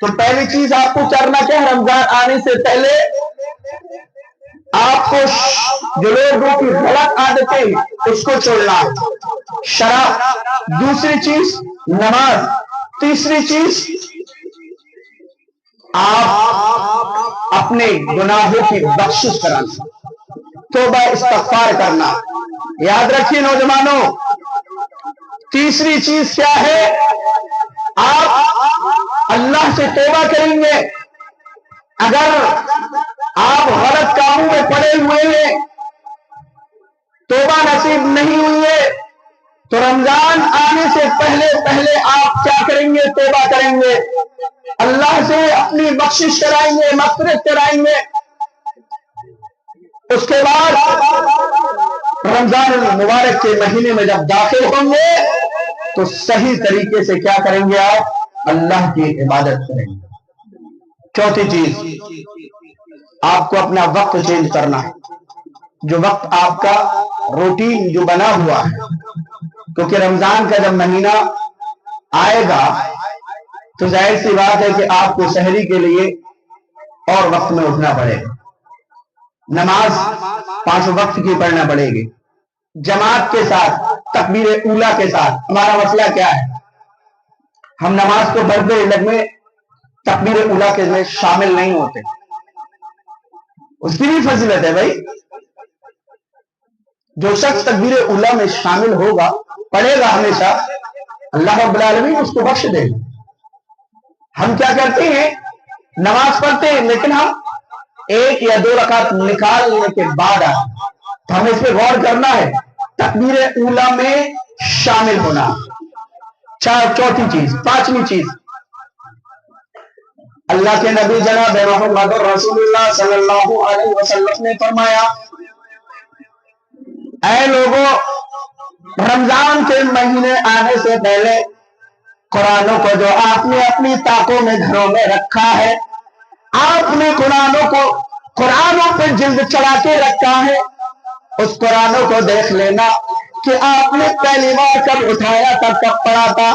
تو پہلی چیز آپ کو کرنا کیا ہے؟ رمضان آنے سے پہلے آپ کو جو لوگوں کی غلط عادتیں اس کو چھوڑنا، شراب، دوسری چیز نماز، تیسری چیز آپ اپنے گناہوں کی بخشش کرانا، توبہ استغفار کرنا۔ یاد رکھیے نوجوانوں، تیسری چیز کیا ہے؟ آپ اللہ سے توبہ کریں گے۔ اگر آپ غلط کاموں میں پڑے ہوئے ہیں، توبہ نصیب نہیں ہوئی ہے، تو رمضان آنے سے پہلے آپ کیا کریں گے؟ توبہ کریں گے، اللہ سے اپنی بخشش کرائیں گے، مغفرت کرائیں گے۔ اس کے بعد رمضان المبارک کے مہینے میں جب داخل ہوں گے تو صحیح طریقے سے کیا کریں گے؟ آپ اللہ کی عبادت کریں گے۔ چوتھی چیز، آپ کو اپنا وقت چینج کرنا ہے۔ جو وقت آپ کا روٹین جو بنا ہوا ہے، کیونکہ رمضان کا جب مہینہ آئے گا تو ظاہر سی بات ہے کہ آپ کو سحری کے لیے اور وقت میں اٹھنا پڑے گا، نماز 5 وقت کی پڑھنا پڑے گی، جماعت کے ساتھ، تکبیر اولا کے ساتھ۔ ہمارا مسئلہ کیا ہے؟ ہم نماز کو پڑھتے لگنے تکبیر اولا کے میں شامل نہیں ہوتے۔ اس کی بھی فضیلت ہے بھائی، جو شخص تکبیر اولا میں شامل ہوگا، پڑھے گا ہمیشہ، اللہ رب العالمین اس کو بخش دے گا۔ ہم کیا کرتے ہیں؟ نماز پڑھتے ہیں لیکن ہم 1 یا 2 رکعت نکالنے کے بعد تو ہمیں اس پہ غور کرنا ہے، تکبیر اولا میں شامل ہونا۔ چوتھی چیز، پانچویں چیز، اللہ کے نبی جناب محمد رسول اللہ صلی اللہ علیہ وسلم نے فرمایا، اے لوگوں، رمضان کے مہینے آنے سے پہلے قرآنوں کو جو آپ نے اپنی طاقوں میں گھروں میں رکھا ہے، آپ نے قرآنوں پہ جلد چڑھا کے رکھا ہے، اس قرآنوں کو دیکھ لینا کہ آپ نے پہلی بار کب اٹھایا تھا، کب پڑھا تھا۔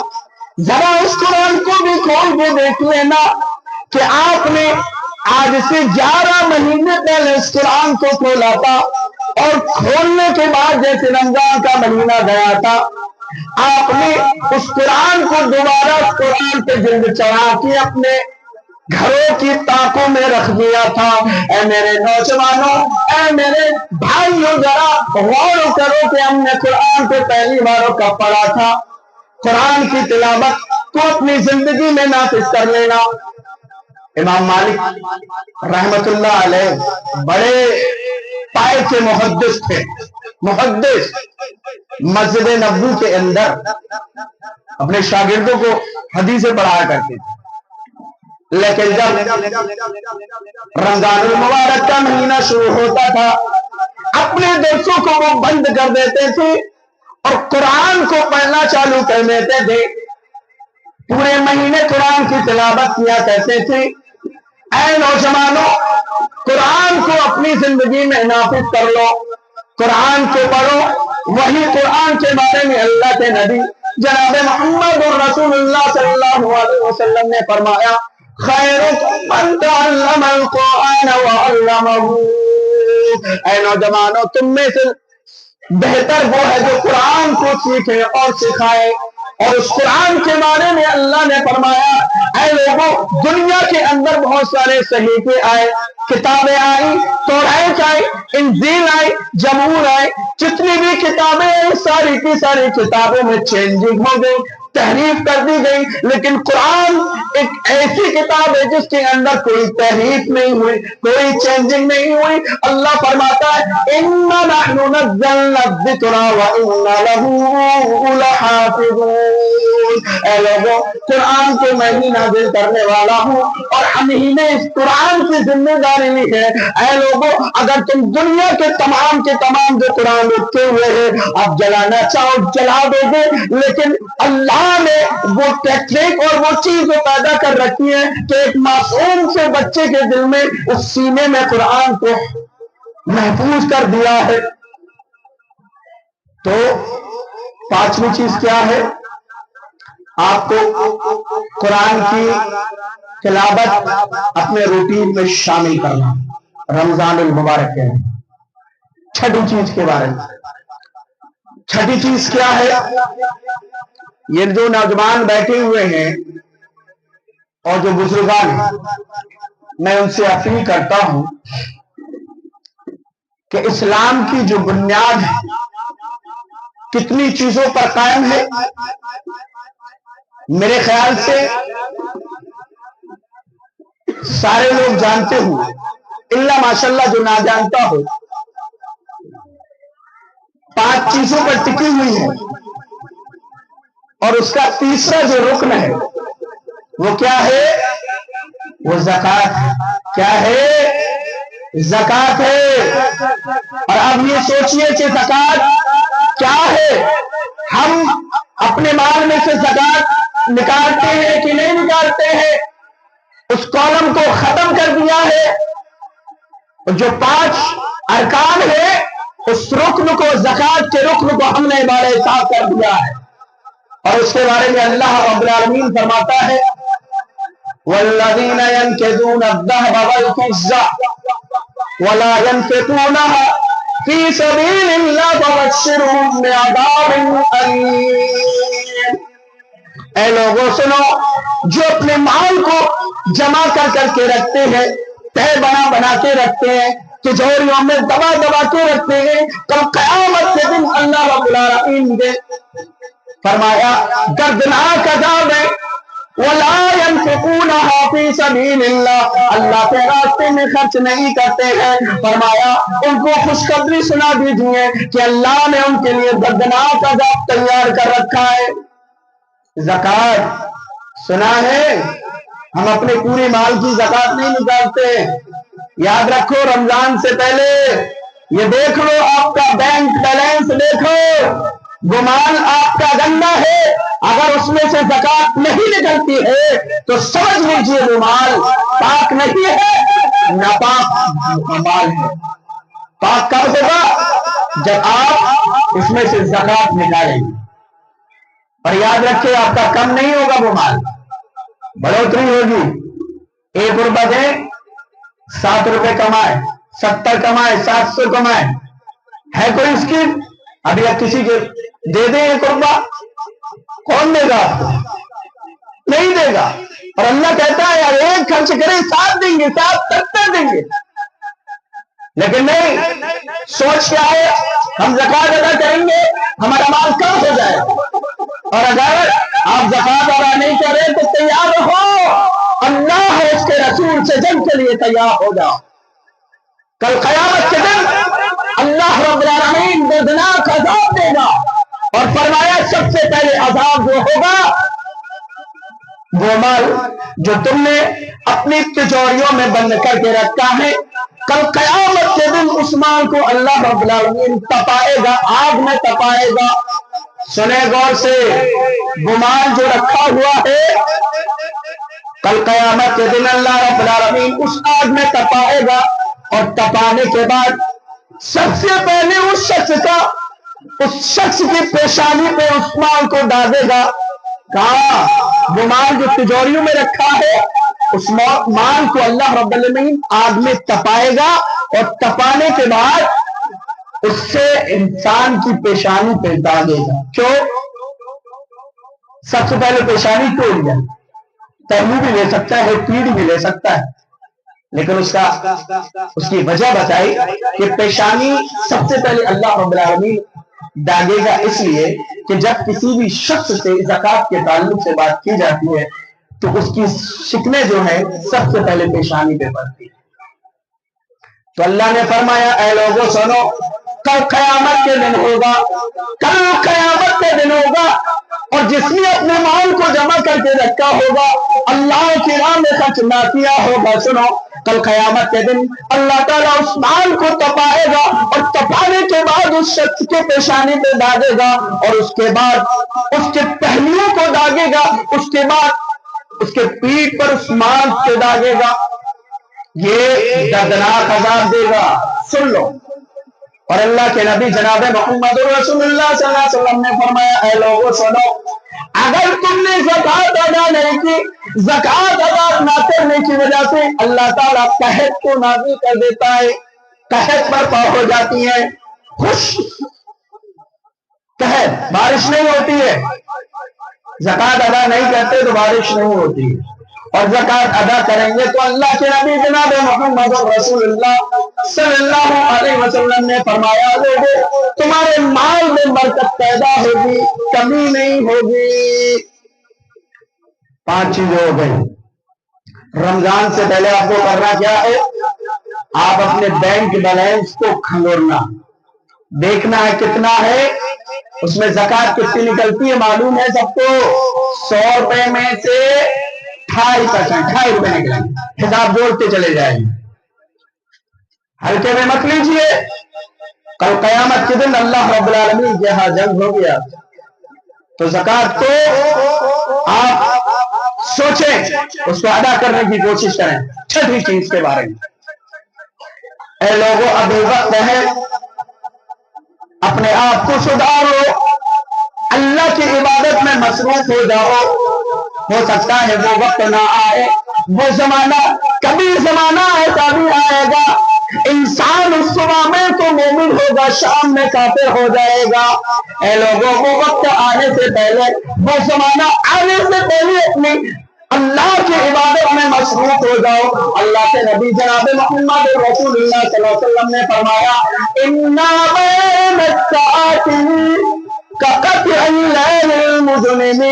ذرا اس قرآن کو بھی کھول کے دیکھ لینا کہ آپ نے آج سے 11 مہینے پہلے اس قرآن کو کھولا تھا، اور کھولنے کے بعد جیسے رمضان کا مہینہ گیا تھا، آپ نے اس قرآن کو دوبارہ قرآن پہ جلد چڑھا کے اپنے گھروں کی طاقوں میں رکھ دیا تھا۔ اے میرے نوجوانوں، اے میرے بھائیوں، ذرا غور کرو کہ ہم نے قرآن کو پہلی باروں کا پڑھا تھا۔ قرآن کی تلاوت کو اپنی زندگی میں نافذ کر لینا۔ امام مالک رحمت اللہ علیہ بڑے پائے کے محدث تھے، محدث، مسجد نبوی کے اندر اپنے شاگردوں کو حدیثیں پڑھایا کرتے تھے، لیکن جب رمضان المبارک کا مہینہ شروع ہوتا تھا، اپنے درسوں کو وہ بند کر دیتے تھے اور قرآن کو پڑھنا چالو کر دیتے تھے، پورے مہینے قرآن کی تلاوت کیا کرتے تھے۔ اے نوجوانوں، قرآن کو اپنی زندگی میں نافذ کر لو، قرآن کو پڑھو۔ وہی قرآن کے بارے میں اللہ کے نبی جناب محمد رسول اللہ صلی اللہ علیہ وسلم نے فرمایا، خیرکم من تعلم القرآن وعلمہ۔ اے نوجوانوں، تم میں سے بہتر وہ ہے جو قرآن کو سیکھے اور سکھائے۔ اور اس قرآن کے بارے میں اللہ نے فرمایا، اے لوگوں، دنیا کے اندر بہت سارے صحیفے آئے، کتابیں آئی، توریت آئی، انجیل آئی، زبور آئی، جتنی بھی کتابیں آئی ساری کی ساری کتابوں میں چینجنگ ہو گئی، تحریف کر دی گئی، لیکن قرآن ایک ایسی کتاب ہے جس کے اندر کوئی تحریف نہیں ہوئی، کوئی چینجنگ نہیں ہوئی۔ اللہ فرماتا ہے، اِنَّا نَحْنُ نَزَّلْنَا الذِّكْرَ وَإِنَّا لَهُ لَحَافِظُونَ۔ اے لوگوں، قرآن کو میں ہی نازل کرنے والا ہوں اور ہم ہی نے اس قرآن کی ذمہ داری لی ہے۔ اے لوگوں، اگر تم دنیا کے تمام جو قرآن لکھے ہوئے ہیں آپ جلانا چاہو جلا دو گے، لیکن اللہ نے وہ ٹیکنیک اور وہ چیز پیدا کر رکھی ہے کہ ایک معصوم سے بچے کے دل میں، اس سینے میں قرآن کو محفوظ کر دیا ہے۔ تو پانچویں چیز کیا ہے؟ آپ کو قرآن کی تلاوت اپنے روٹین میں شامل کرنا رمضان المبارک کے چھٹی چیز کے بارے میں. چھٹی چیز کیا ہے؟ یہ جو نوجوان بیٹھے ہوئے ہیں اور جو بزرگان ہیں، میں ان سے اپیل کرتا ہوں کہ اسلام کی جو بنیاد ہے کتنی چیزوں پر قائم ہے. میرے خیال سے سارے لوگ جانتے ہوں الا ماشاءاللہ جو نہ جانتا ہو، 5 چیزوں پر ٹکی ہوئی ہے. اور اس کا تیسرا جو رکن ہے وہ کیا ہے؟ وہ زکوٰۃ ہے. کیا ہے؟ زکوٰۃ ہے. اور اب یہ سوچئے کہ زکوٰۃ کیا ہے؟ ہم اپنے مال میں سے زکوٰۃ نکالتے ہیں کہ نہیں نکالتے ہیں؟ اس کالم کو ختم کر دیا ہے. جو 5 ارکان ہے اس رکن کو، زکوٰۃ کے رکن کو ہم نے بارے صاف کر دیا ہے. اور اس کے بارے میں اللہ رب العالمین فرماتا ہے والذین ینکثون الذهب والفضة ولا ينفقونها فی سبیل اللہ فبشرهم بعذاب الیم. اے لوگوں سنو، جو اپنے مال کو جمع کر کر کے رکھتے ہیں، تہ بنا بنا کے رکھتے ہیں، تجوریوں میں دبا دبا کے رکھتے ہیں، کل قیامت کے دن اللہ رب العالمین دے فرمایا دردناک عذاب ہے. وَلَا يَنْفِقُونَهَا فِي سَبِيلِ اللَّهِ، اللہ کے راستے میں خرچ نہیں کرتے ہیں. فرمایا ان کو خوشخبری سنا دیجئے کہ اللہ نے ان کے لیے دردناک عذاب تیار کر رکھا ہے. زکوٰۃ سنا ہے، ہم اپنے پورے مال کی زکوٰۃ نہیں نکالتے. یاد رکھو رمضان سے پہلے یہ دیکھ لو، آپ کا بینک بیلنس دیکھو، وہ مال آپ کا گندا ہے. اگر اس میں سے زکوٰۃ نہیں نکلتی ہے تو سمجھ لیجیے وہ مال پاک نہیں ہے، ناپاک مال ہے. پاک کب ہوگا؟ جب آپ اس میں سے زکوٰۃ نکالیں گے. اور یاد رکھیں آپ کا کم نہیں ہوگا، وہ مال بڑھوتری ہوگی. 1 روپے دیں، 7 روپے کمائے، 70 کمائے، 700 کمائے. ہے کوئی اسکیم؟ ابھی آپ کسی کے دے دیں 1 روپیہ، کون دے گا آپ کو؟ نہیں دے گا. اور اللہ کہتا ہے یار 1 خرچ کریں 7 دیں گے، 7 70 دیں گے. لیکن نہیں، سوچ کیا ہے؟ ہم زکوٰۃ ادا کریں گے ہمارا مال کم ہو جائے. اور اگر آپ زکوٰۃ ادا نہیں کر رہے تو تیار رہو، اللہ اور اس کے رسول سے جنگ کے لیے تیار ہو جاؤ. کل قیامت کے دن اللہ رب العالمین دردناک عذاب دے گا. اور فرمایا سب سے پہلے عذاب وہ ہوگا وہ مال جو تم نے اپنی تجوریوں میں بند کر کے رکھا ہے. کل قیامت کے دن اس مال کو اللہ رب العالمین تپائے گا، آگ میں تپائے گا. سنیں غور سے، وہ مال جو رکھا ہوا ہے کل قیامت کے دن اللہ رب العالمین اس آگ میں تپائے گا. اور تپانے کے بعد سب سے پہلے اس شخص کی پیشانی پہ اس مال کو ڈالے گا. کہا وہ مال جو تجوریوں میں رکھا ہے اس مال کو اللہ رب العالمین آگ میں تپائے گا. اور تپانے کے بعد اس سے انسان کی پیشانی پہ ڈالے گا. کیوں؟ سب سے پہلے پیشانی کیوں لیا؟ ترمو بھی لے سکتا ہے، پیڑ بھی لے سکتا ہے، لیکن اس کی وجہ بتائی کہ پیشانی سب سے پہلے اللہ رب العالمین داغے گا. اس لیے کہ جب کسی بھی شخص سے زکوٰۃ کے تعلق سے بات کی جاتی ہے تو اس کی شکنیں جو ہیں سب سے پہلے پیشانی پہ پڑتی ہیں. تو اللہ نے فرمایا اے لوگوں سنو، کل قیامت کے دن ہوگا، کل قیامت کے دن ہوگا. اور جس نے اپنے مال کو جمع کر کے رکھا ہوگا، اللہ کی راہ میں خرچ نہ کیا ہوگا، سنو کل قیامت کے دن اللہ تعالیٰ اس مال کو تپائے گا. اور تپانے کے بعد اس شخص کے پیشانی پہ داغے گا، اور اس کے بعد اس کے پہلوؤں کو داغے گا، اس کے بعد اس کے پیٹھ پر اس مال سے داغے گا. یہ دردناک عذاب دے گا. سن لو، اور اللہ کے نبی جناب محمد رسول اللہ صلی اللہ علیہ وسلم نے فرمایا اے لوگوں سنو، اگر تم نے زکات ادا نہیں کی، زکات ادا نہ کرنے کی وجہ سے اللہ تعالیٰ قحط کو نازل کر دیتا ہے، قحط برپا ہو جاتی ہے، خوش قحط، بارش نہیں ہوتی ہے، زکات ادا نہیں کرتے تو بارش نہیں ہوتی، اور زکات ادا کریں گے تو اللہ کے نبی جناب محمد رسول اللہ صلی اللہ علیہ وسلم نے فرمایا لوگوں تمہارے مال میں برکت پیدا ہوگی، کمی نہیں ہوگی۔ 5 چیزیں ہو گئی۔ رمضان سے پہلے آپ کو کرنا کیا ہے؟ آپ اپنے بینک بیلنس کو کھنگورنا، دیکھنا ہے کتنا ہے، اس میں زکات کتنی نکلتی ہے معلوم ہے سب کو؟ 100 روپے میں سے 2.5% روپے نکلیں، حساب جوڑتے چلے جائیں، ہلکے میں مت لیجیے، کل قیامت کے دن اللہ رب العالمین کے ہاں جنگ ہو گیا۔ تو زکات کو آپ سوچیں، اس کو ادا کرنے کی کوشش کریں۔ چھٹی چیز کے بارے میں اے لوگوں ابھی وقت ہے، اپنے آپ کو سدھارو، اللہ کی عبادت میں مصروف ہو جاؤ، ہو سکتا ہے وہ وقت نہ آئے، وہ زمانہ، کبھی زمانہ ایسا بھی آئے گا انسان اس صبح میں تو مومن ہوگا، شام میں کافر ہو جائے گا۔ اے لوگوں وہ وقت آنے سے پہلے، وہ زمانہ آنے سے پہلے اپنی اللہ کی عبادت میں مصروف ہو جاؤ۔ اللہ کے نبی جناب محمد رسول اللہ صلی اللہ علیہ وسلم نے فرمایا اِنَّا بَيْنَ السَّاعَةِ كَقَطْعِ اللَّيْلِ الْمُظْلِمِ،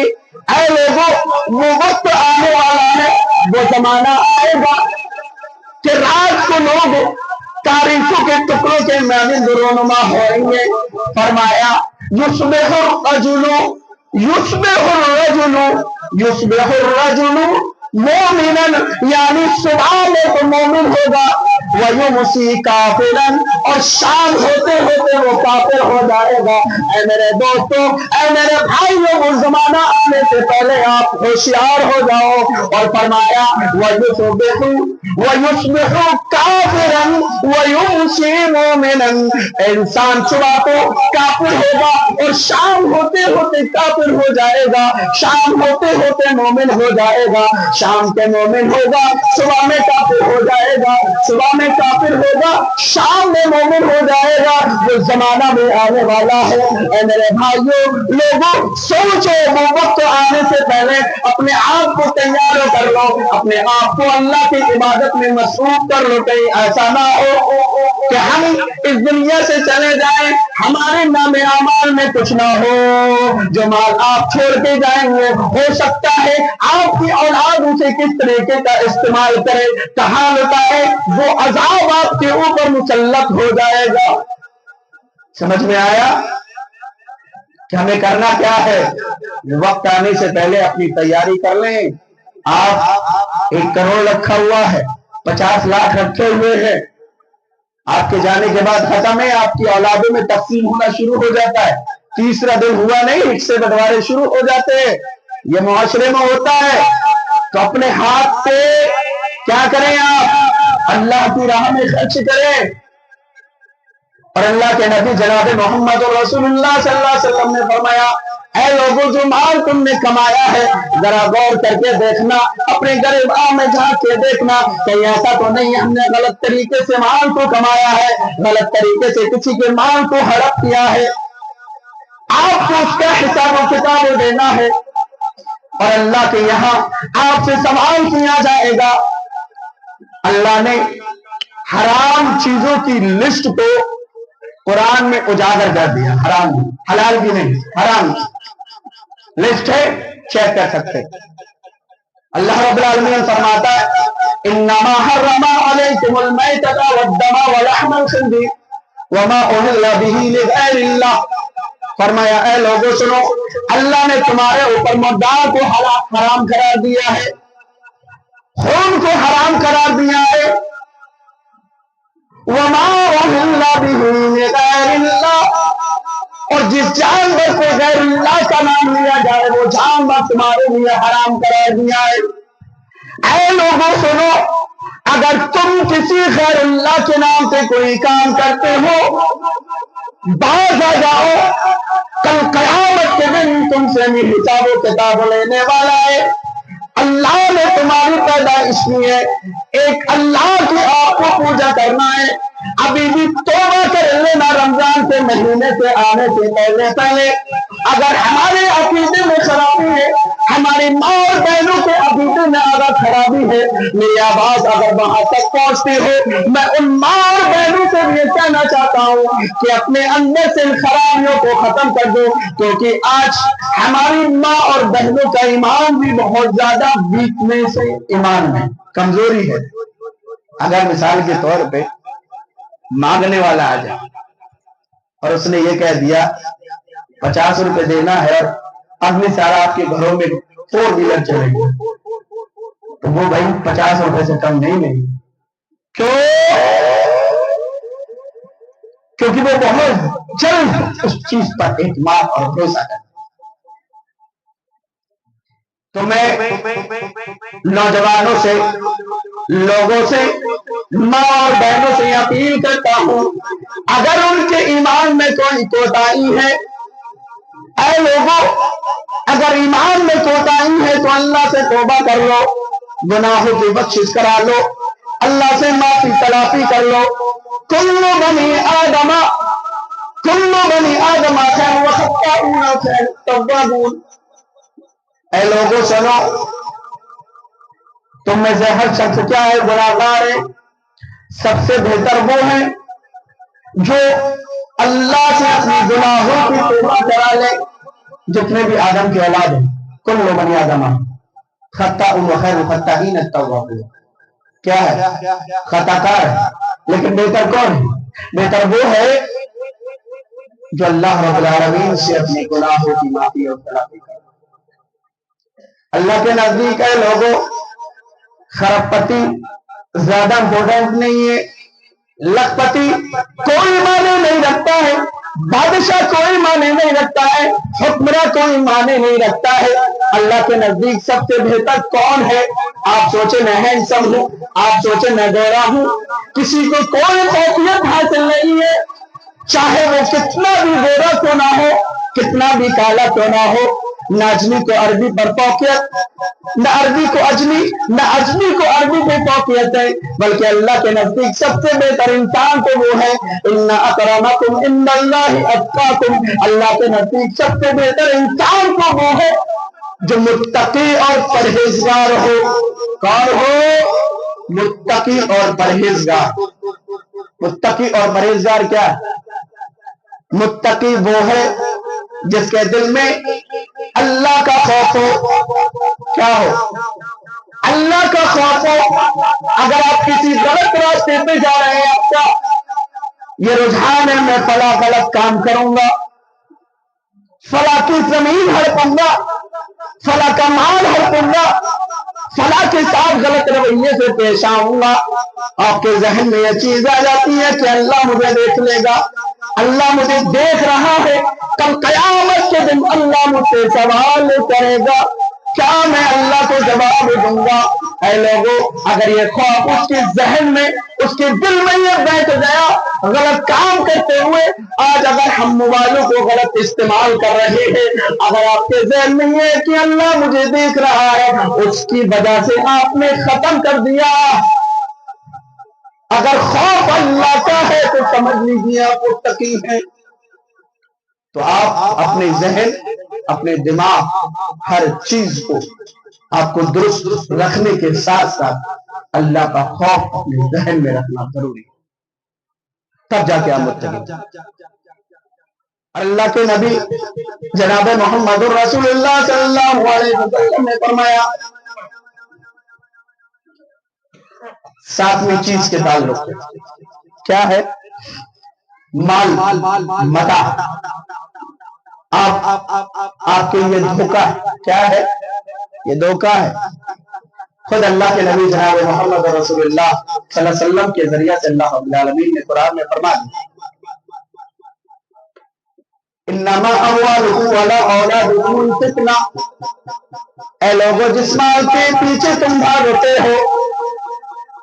اے لوگوں وہ وقت آنے والا ہے، وہ زمانہ آئے گا کہ رات کو لوگ تاریخوں کے ٹکڑوں کے مانند رونما ہوئیں گے۔ فرمایا یصبح الرجل مومنا، یعنی صبح میں تو مومن ہوگا، ویمسی کافرا، اور شام ہوتے ہوتے وہ کافر ہو جائے گا۔ اے میرے دوستوں، اے میرے بھائیوں، وہ زمانہ آنے سے پہلے آپ ہوشیار ہو جاؤ۔ اور فرمایا وَيُصْبِحُ كَافِرًا وَيُمْسِي مُؤْمِنًا، انسان صبح کو کافر ہوگا اور شام ہوتے ہوتے کافر ہو جائے گا، شام ہوتے ہوتے مومن ہو جائے گا، شام کے مومن ہوگا، صبح میں کافر ہو جائے گا، صبح میں کافر ہوگا، شام میں مومن ہو جائے گا۔ جو زمانہ میں آنے والا ہے اے میرے بھائیوں لوگوں سوچو، وہ وقت آنے سے پہلے اپنے آپ کو تیار کر لو، اپنے آپ کو اللہ کی عبادت میں مصروف کر لو، کہیں ایسا نہ ہو کہ ہم اس دنیا سے چلے جائیں ہمارے نام اعمال میں کچھ نہ ہو۔ جو مال آپ چھوڑ کے جائیں گے ہو سکتا ہے آپ کی اولاد اسے کس طریقے کا استعمال کرے، کہاں ہوتا ہے وہ عذاب آپ کے اوپر مسلط ہو جائے گا۔ سمجھ میں آیا کہ ہمیں کرنا کیا ہے؟ وقت آنے سے پہلے اپنی تیاری کر لیں۔ آپ 1 کروڑ رکھا ہوا ہے، 50 لاکھ رکھے ہوئے ہیں، آپ کے جانے کے بعد ختم ہے، آپ کی اولادوں میں تقسیم ہونا شروع ہو جاتا ہے، تیسرا دن ہوا نہیں حصے بٹوارے شروع ہو جاتے ہیں، یہ معاشرے میں ہوتا ہے۔ تو اپنے ہاتھ سے کیا کریں؟ آپ اللہ کی راہ میں خرچ کریں۔ اور اللہ کے نبی جناب محمد رسول اللہ صلی اللہ علیہ وسلم نے فرمایا اے لوگوں جو مال تم نے کمایا ہے ذرا غور کر کے دیکھنا، اپنے گریباں میں جھانک کے دیکھنا کہیں ایسا تو نہیں ہم نے غلط طریقے سے مال کو کمایا ہے، غلط طریقے سے کسی کے مال کو ہڑپ کیا ہے۔ آپ کو اس کا حساب و کتاب دینا ہے اور اللہ کے یہاں آپ سے سوال کیا جائے گا۔ اللہ نے حرام چیزوں کی لسٹ کو قرآن میں اجاگر کر دیا، حرام حلال بھی نہیں، حرام لسٹ ہے، چیک کر سکتے۔ اللہ رب العالمین فرماتا ہے انما حرم علیکم المیتۃ والدم ولحم الخنزیر وما اہل به لغیر اللہ، فرمایا اے لوگوں سنو، اللہ نے تمہارے اوپر مردار کو حرام قرار دیا ہے، خون کو حرام قرار دیا ہے، وما اہل به لغیر اللہ، اور جس جانور کو غیر اللہ کا نام لیا جائے وہ جانور تمہارے لیے حرام قرار دیا ہے۔ اے لوگوں سنو، اگر تم کسی غیر اللہ کے نام سے کوئی کام کرتے ہو باز آ جاؤ، کل قیامت کے دن تم سے بھی حساب و کتاب لینے والا ہے۔ اللہ نے تمہاری پیدائش کی ہے، ایک اللہ کی آپ کو پوجا کرنا ہے۔ ابھی بھی توبہ کر لینا رمضان کے مہینے سے آنے سے پہلے پہلے۔ اگر ہمارے عقیدے میں خرابی ہے، ہماری ماں اور بہنوں کے عقیدے میں اگر خرابی ہے، میری آواز اگر وہاں تک پہنچتی ہو، میں ان ماں اور بہنوں سے بھی یہ کہنا چاہتا ہوں کہ اپنے اندر سے ان خرابیوں کو ختم کر دو، کیونکہ آج ہماری ماں اور بہنوں کا ایمان بھی بہت زیادہ ویکنیس ہے، ایمان میں کمزوری ہے۔ اگر مثال کے طور پہ مانگنے والا آ جائے اور اس نے یہ کہہ دیا 50 روپے دینا ہے اور اگلی سال آپ کے گھروں میں 4 ویلر چلے گی، تو وہ بھائی 50 روپے سے کم نہیں لیں گے۔ کیوں؟ کیونکہ وہ بہت جلد اس چیز پر اعتماد اور بھروسہ کرتا ہے۔ تو میں نوجوانوں سے، لوگوں سے، ماں اور بہنوں سے اپیل کرتا ہوں، اگر ان کے ایمان میں کوئی کوتاہی ہے، اے لوگوں اگر ایمان میں کوتاہی ہے تو اللہ سے توبہ کر لو، گناہوں کی بخشش کرا لو، اللہ سے معافی تلافی کر لو۔ کل بنی آدم خیر وخطاؤون خیر توابون۔ اے لوگوں سنو، تم میں سے ہر شخص کیا ہے؟ گناہگار ہے۔ سب سے بہتر وہ ہے جو اللہ سے اپنی گناہوں کی توبہ کرا لے۔ جتنے بھی آدم کی اولاد ہیں، کل بنی آدم خطاؤون وخیر الخطائین التوابون۔ کیا ہے؟ خطا کار ہے، لیکن بہتر کون ہے؟ بہتر وہ ہے جو اللہ رب العالمین سے اپنے گناہوں کی معافی اور تلافی کرے۔ اللہ کے نزدیک ہے لوگوں، خراب پتی زیادہ امپورٹنٹ نہیں ہے، لکھ پتی کوئی معنی نہیں رکھتا ہے، بادشاہ کوئی معنی نہیں رکھتا ہے، حکمراں کوئی معنی نہیں رکھتا ہے۔ اللہ کے نزدیک سب سے بہتر کون ہے؟ آپ سوچیں میں ہینڈسم ہوں، آپ سوچیں میں گورا ہوں، کسی کو کوئی فوقیت حاصل نہیں ہے، چاہے وہ کتنا بھی گورا کیوں نہ ہو، کتنا بھی کالا کیوں نہ ہو۔ نہ اجمی کو عربی پر فوقیت، نہ عربی کو اجمی، نہ اجمی کو عربی پہ فوقیت ہے، بلکہ اللہ کے نزدیک سب سے بہتر انسان تو وہ ہے ان اکرمکم عند اللہ اتقاکم۔ اللہ کے نزدیک سب سے بہتر انسان تو وہ ہے جو متقی اور پرہیزگار ہو۔ کون ہو؟ متقی اور پرہیزگار۔ متقی اور پرہیزگار کیا ہے؟ متقی وہ ہے جس کے دل میں اللہ کا خوف ہو۔ کیا ہو؟ اللہ کا خوف ہو۔ اگر آپ کسی غلط راستے پہ جا رہے ہیں، آپ کا یہ رجحان ہے میں فلاں غلط کام کروں گا، فلاں کی زمین ہڑپوں گا، فلاں کا مال ہڑپوں گا، فلاں کے ساتھ غلط رویے سے پیش آؤں گا، آپ کے ذہن میں یہ چیز آ جاتی ہے کہ اللہ مجھے دیکھ لے گا، اللہ مجھے دیکھ رہا ہے، کل قیامت کے دن اللہ مجھ سے سوال کرے گا، کیا میں اللہ کو جواب دوں گا؟ اے لوگوں، اگر یہ خوف اس کے ذہن میں، اس کے دل میں یہ بیٹھ گیا، غلط کام کرتے ہوئے، آج اگر ہم موبائلوں کو غلط استعمال کر رہے ہیں، اگر آپ کے ذہن میں یہ کہ اللہ مجھے دیکھ رہا ہے، اس کی وجہ سے آپ نے ختم کر دیا۔ اگر خوف اللہ کا ہے تو سمجھ لیجیے آپ متقی ہیں۔ تو آپ اپنے ذہن، اپنے دماغ، ہر چیز کو آپ کو درست رکھنے کے ساتھ ساتھ اللہ کا خوف اپنے ذہن میں رکھنا ضروری ہے، تب جا کے آپ متقی۔ اللہ کے نبی جناب محمد رسول اللہ صلی اللہ علیہ وسلم نے فرمایا، ساتویں چیز کے تعلق کیا ہے؟ مال، متاع۔ آپ کے یہ دھوکہ کیا ہے؟ یہ دھوکہ ہے۔ خود اللہ کے نبی جناب محمد رسول اللہ صلی اللہ علیہ وسلم کے ذریعہ سے اللہ رب العالمین نے قرآن میں فرمایا، انما اموالکم ولا اولادکم فتنہ۔ اے لوگوں، جس مال کے پیچھے تم بھاگتے ہو،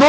2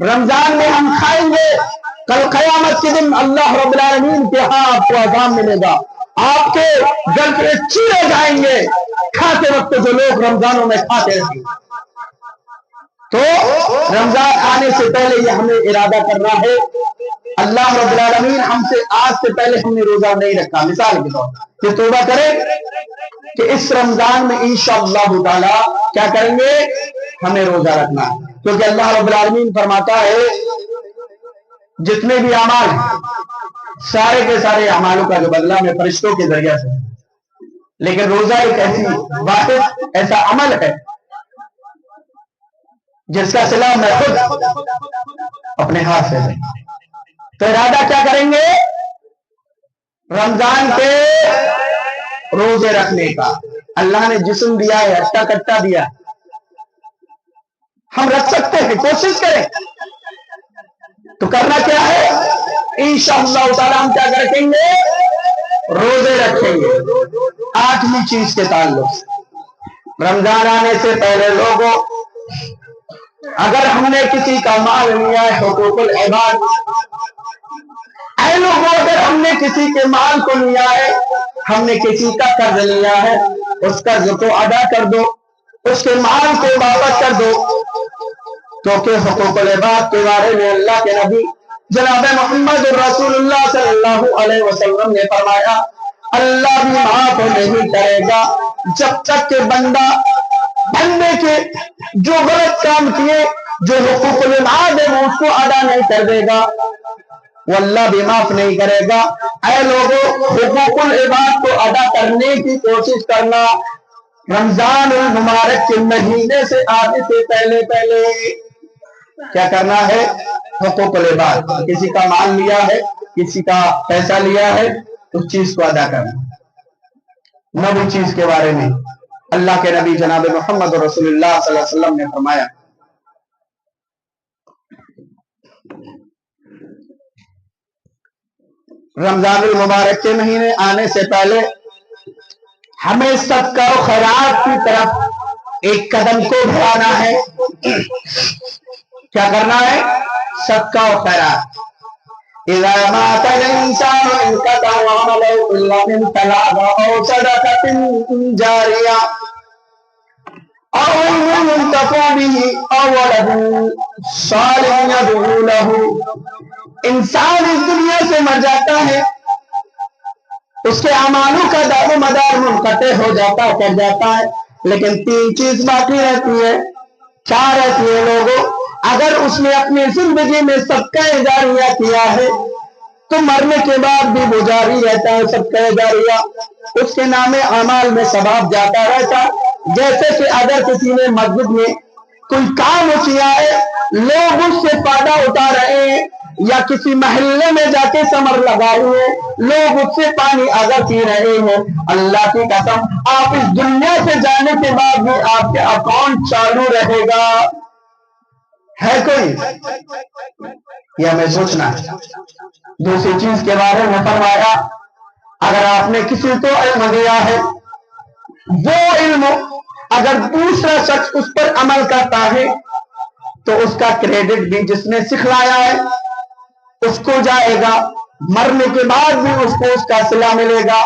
رمضان میں ہم کھائیں گے، کل قیامت کے دن اللہ رب العالمین کے ہاں آپ کو عذاب ملے گا، آپ کے گل چیرے جائیں گے کھاتے وقت جو لوگ رمضانوں میں کھاتے رہیں گے۔ تو رمضان آنے سے پہلے یہ ہمیں ارادہ کرنا ہے، اللہ رب العالمین ہم سے آج سے پہلے ہم نے روزہ نہیں رکھا، مثال کے طور کہ توبہ کریں کہ اس رمضان میں انشاءاللہ تعالی کیا کریں گے، ہمیں روزہ رکھنا ہے، کیونکہ اللہ رب العالمین فرماتا ہے جتنے بھی اعمال سارے کے سارے اعمالوں کا جو بدلہ میں فرشتوں کے ذریعہ سے، لیکن روزہ ایک ایسی واحد ایسا عمل ہے جس کا صلہ میں خود اپنے ہاتھ سے دیں۔ تو ارادہ کیا کریں گے، رمضان کے روزے رکھنے کا۔ اللہ نے جسم دیا ہے، ہٹا کٹا دیا، ہم رکھ سکتے ہیں، کوشش کریں تو کرنا کیا ہے، انشاءاللہ تعالی ہم کیا رکھیں گے، روزے رکھیں گے۔ آٹھویں چیز کے تعلق سے، رمضان آنے سے پہلے لوگوں اگر ہم نے کسی کا مال لیا ہے، حقوق العباد، اے لوگوں اگر ہم نے کسی کے مال کو لیا ہے، ہم نے کسی کا قرض لیا ہے، اس قرض کو ادا کر دو، اس کے مال کو واپس کر دو، کیونکہ حقوق العباد کے بارے میں اللہ کے نبی جناب محمد رسول اللہ صلی اللہ علیہ وسلم نے فرمایا اللہ بھی معاف نہیں کرے گا جب تک کہ بندہ بندے کے جو غلط کام کیے، جو حقوق العباد ہے وہ اس کو ادا نہیں کر دے گا، وہ اللہ بھی معاف نہیں کرے گا۔ اے لوگوں حقوق العباد کو ادا کرنے کی کوشش کرنا، رمضان المبارک کے مہینے سے آنے سے پہلے کیا کرنا ہے، حقوق العباد، کسی کا مال لیا ہے، کسی کا پیسہ لیا ہے، اس چیز کو ادا کرنا۔ نویں چیز کے بارے میں اللہ کے نبی جناب محمد رسول اللہ صلی اللہ علیہ وسلم نے فرمایا رمضان المبارک کے مہینے آنے سے پہلے ہمیں صدقہ و خیرات کی طرف ایک قدم کو بڑھانا ہے۔ کیا کرنا ہے، صدقہ و خیرات۔ اذا مات الانسان انقطع عمله الا من ثلاث او صدقة جارية او علم ينتفع به او ولد صالح يدعو له۔ انسان اس دنیا سے مر جاتا ہے، اس کے اعمالوں کا دار و مدار منقطع ہو جاتا کر جاتا ہے، لیکن تین چیز باقی رہتی ہے، کیا رہتی ہے لوگوں، اگر اس نے اپنی زندگی میں صدقہ جاریہ کیا ہے تو مرنے کے بعد بھی وہ جاری رہتا ہے، صدقہ جاریہ اس کے نام اعمال میں ثواب جاتا رہتا۔ جیسے کہ اگر کسی نے مسجد میں کوئی کام کیا ہے، لوگ اس سے فائدہ اٹھا رہے ہیں، یا کسی محلے میں جا کے ثمر لگائے ہوئے لوگ اس سے پانی اگر پی رہے ہیں، اللہ کی قسم آپ اس دنیا سے جانے کے بعد بھی آپ کے اکاؤنٹ چالو رہے گا۔ ہے کوئی، یہ ہمیں سوچنا ہے۔ دوسری چیز کے بارے میں فرمایا اگر آپ نے کسی کو علم دیا ہے، وہ علم اگر دوسرا شخص اس پر عمل کرتا ہے تو اس کا کریڈٹ بھی جس نے سکھلایا ہے اس کو جائے گا، مرنے کے بعد بھی اس کو اس کا صلہ ملے گا۔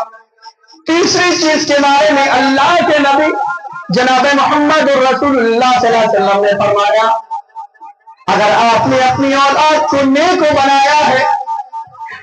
تیسری چیز کے بارے میں اللہ کے نبی جناب محمد رسول اللہ صلی اللہ علیہ وسلم نے فرمایا اگر آپ نے اپنی اولاد کو نیک بنایا ہے،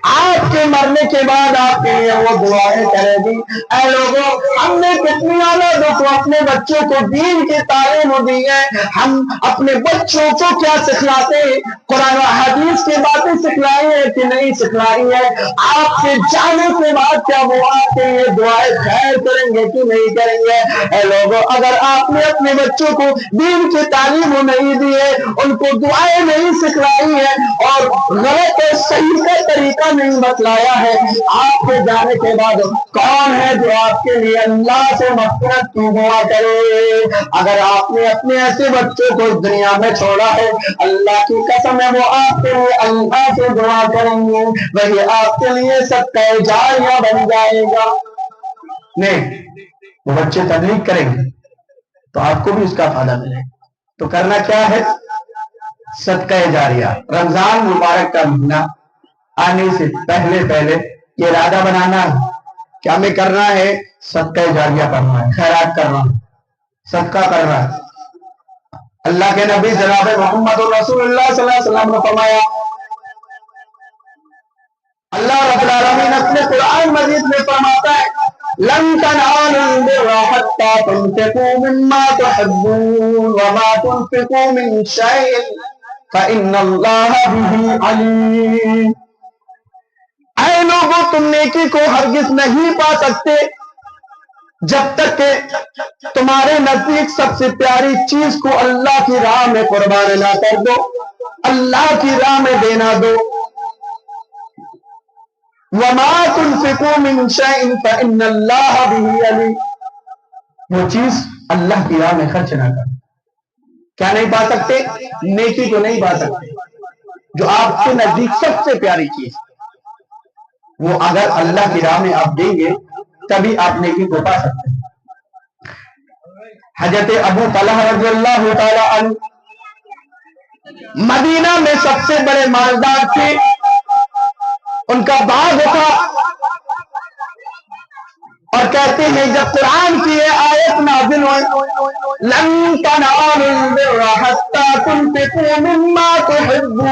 آپ کے مرنے کے بعد آپ کے لیے وہ دعائیں کرے گی۔ اے لوگوں ہم نے کتنی اولادوں کو اپنے بچوں کو دین کی تعلیم دی ہے، ہم اپنے بچوں کو کیا سکھلاتے ہیں، قرآن و حدیث کی باتیں سکھلائی ہیں کہ نہیں سکھلائی ہے، آپ کے جانے کے بعد کیا وہ آپ کے لیے دعائیں خیر کریں گے کہ نہیں کریں گے۔ اے لوگوں اگر آپ نے اپنے بچوں کو دین کی تعلیم نہیں دی ہے، ان کو دعائیں نہیں سکھلائی ہے اور غلط اور صحیح کا طریقہ نہیں بتلایا ہے، آپ کے جانے کے بعد کون ہے جو آپ کے لیے اللہ سے مغفرت کی دعا کرے؟ اگر آپ نے اپنے ایسے بچوں کو اس دنیا میں چھوڑا ہے، اللہ کی قسم ہے وہ آپ کے لیے اللہ سے دعا کریں گے، وہی آپ کے لیے صدقہ جاریہ بن جائے گا۔ نہیں وہ بچے تبلیغ کریں گے تو آپ کو بھی اس کا فائدہ ملے گا۔ تو کرنا کیا ہے، صدقہ جاریہ، رمضان مبارک کا مہینہ آنے سے پہلے یہ ارادہ بنانا ہے کہ ہمیں کرنا ہے صدقہ جاریہ کرنا ہے، خیرات کرنا ہے، صدقہ کرنا ہے۔ اللہ کے نبی جناب محمد رسول اللہ صلی اللہ علیہ وسلم نے فرمایا، اللہ رب العالمین اپنے قرآن مجید میں فرماتا ہے لن تنالوا البر حتى تنفقوا مما تحبون وما تنفقوا من شيء فإن الله به عليم۔ اے لوگوں، تم نیکی کو ہرگز نہیں پا سکتے جب تک کہ تمہارے نزدیک سب سے پیاری چیز کو اللہ کی راہ میں قربان نہ کر دو، اللہ کی راہ میں دینا دو۔ وَمَا تُنْفِقُوا مِنْ شَيْءٍ فَإِنَّ اللَّهَ بِهِ عَلِيمٌ۔ وہ چیز اللہ کی راہ میں خرچ نہ کر، کیا نہیں پا سکتے؟ نیکی کو نہیں پا سکتے، جو آپ کے نزدیک سب سے پیاری چیز، وہ اگر اللہ کی راہ میں آپ دیں گے تبھی آپ نیکی کو پا سکتے ہیں۔ حضرت ابو طلحہ رضی اللہ تعالی عنہ مدینہ میں سب سے بڑے مالدار تھے، ان کا باغ تھا، اور کہتے ہیں جب قرآن کی یہ آیت نازل ہوئی لن تنالوا البر حتى تنفقوا مما تحبون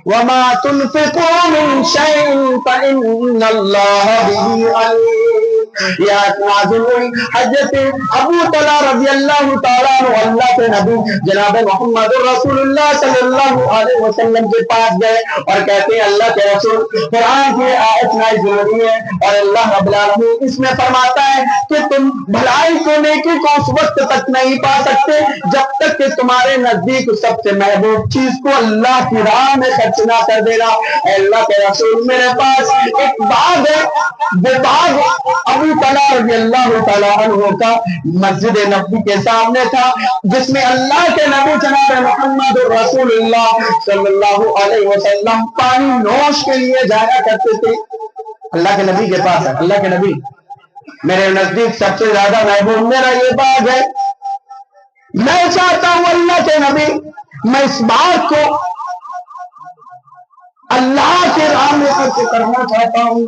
وما تنفقوا من شيء فإن الله به عليم۔ یہ آیت نازل ہوئی، حضرت ابو طلحہ رضی اللہ تعالیٰ عنہ اللہ کے نبی جناب محمد رسول اللہ صلی اللہ علیہ وسلم کے پاس گئے اور کہتے ہیں اللہ کے رسول، قرآن کی آیت نازل ہوئی ہے اور اللہ رب العالمین اس میں فرماتا ہے کہ تم بھلائی کو نیکی کو اس وقت تک نہیں پا سکتے جب تک کہ تمہارے نزدیک سب سے محبوب چیز کو اللہ کی راہ میں خرچ نہ کر دینا۔ اے اللہ کے رسول، میرے پاس ایک باغ ہے، وہ باغ ابو طلحہ رضی اللہ تعالیٰ عنہ کا مسجد نبوی کے سامنے تھا، جس میں اللہ کے نبی جناب محمد رسول اللہ صلی اللہ علیہ وسلم پانی نوش کے لیے جایا کرتے تھے۔ اللہ کے نبی کے پاس ہے، اللہ کے نبی میرے نزدیک سب سے زیادہ محبوب میرا یہ باغ ہے، میں چاہتا ہوں اللہ کے نبی میں اس باغ کو اللہ کے راہ میں خرچ کرنا چاہتا ہوں۔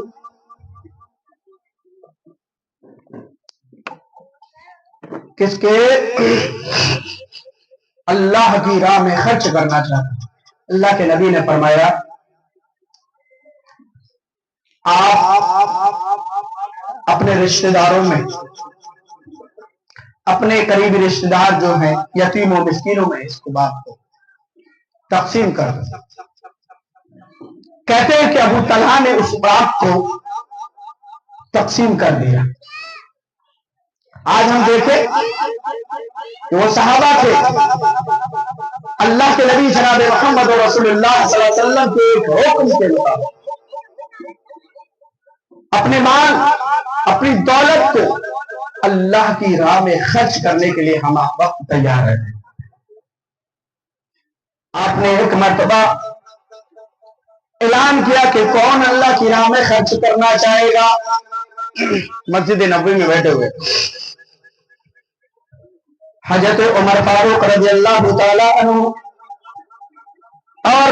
کس کے؟ اللہ کی راہ میں خرچ کرنا چاہتا ہوں۔ اللہ کے نبی نے فرمایا آپ اپنے رشتہ داروں میں، اپنے قریبی رشتہ دار جو ہیں یتیم و مسکینوں میں اس کو باغ کو تقسیم کر دو۔ کہتے ہیں کہ ابو طلحہ نے اس باغ کو تقسیم کر دیا۔ آج ہم دیکھیں کہ وہ صحابہ تھے، اللہ کے نبی جناب محمد رسول اللہ صلی اللہ علیہ وسلم کے ایک حکم کے مطابق اپنے مال، اپنی دولت کو اللہ کی راہ میں خرچ کرنے کے لیے ہم وقت تیار ہیں۔ آپ نے ایک مرتبہ اعلان کیا کہ کون اللہ کی راہ میں خرچ کرنا چاہے گا؟ مسجد نبوی میں بیٹھے ہوئے حضرت عمر فاروق رضی اللہ تعالی عنہ اور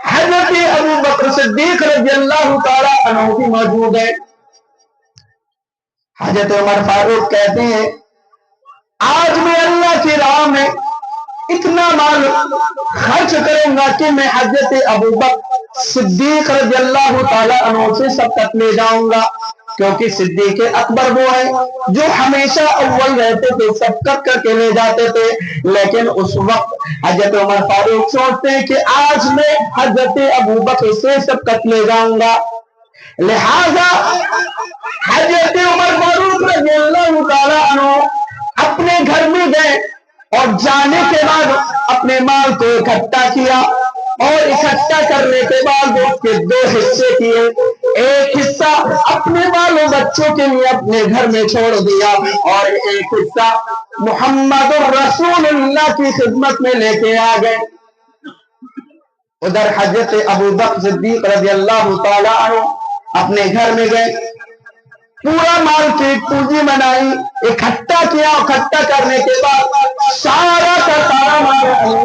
حضرت ابو بکر صدیق رضی اللہ تعالی عنہ بھی موجود ہے۔ حضرت عمر فاروق کہتے ہیں آج میں اللہ کی راہ میں اتنا مال خرچ کروں گا کہ میں حضرت ابو بکر صدیق رضی اللہ تعالی عنہ سے سبقت لے جاؤں گا، کیونکہ صدیق اکبر وہ ہے جو ہمیشہ اول رہتے تھے، سبقت کر کے لے جاتے تھے۔ لیکن اس وقت حضرت عمر فاروق سوچتے ہیں کہ آج میں حضرت ابو بکر سے سبقت لے جاؤں گا، لہذا حضرت عمر فاروق رضی اللہ تعالی عنہ اپنے گھر میں گئے اور جانے کے بعد اپنے مال کو اکٹھا کیا، اور اکٹھا کرنے کے بعد اس کے دو حصے کیے، ایک حصہ اپنے بالوں بچوں کے لیے اپنے گھر میں چھوڑ دیا اور ایک حصہ محمد رسول اللہ کی خدمت میں لے کے آ گئے۔ ادھر حضرت ابو بکر صدیق رضی اللہ تعالی عنہ اپنے گھر میں گئے، پورا مال کی پونجی بنائی، اکٹھا کیا، اکٹھا کرنے کے بعد سارا کا سارا مال اللہ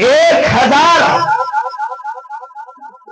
1000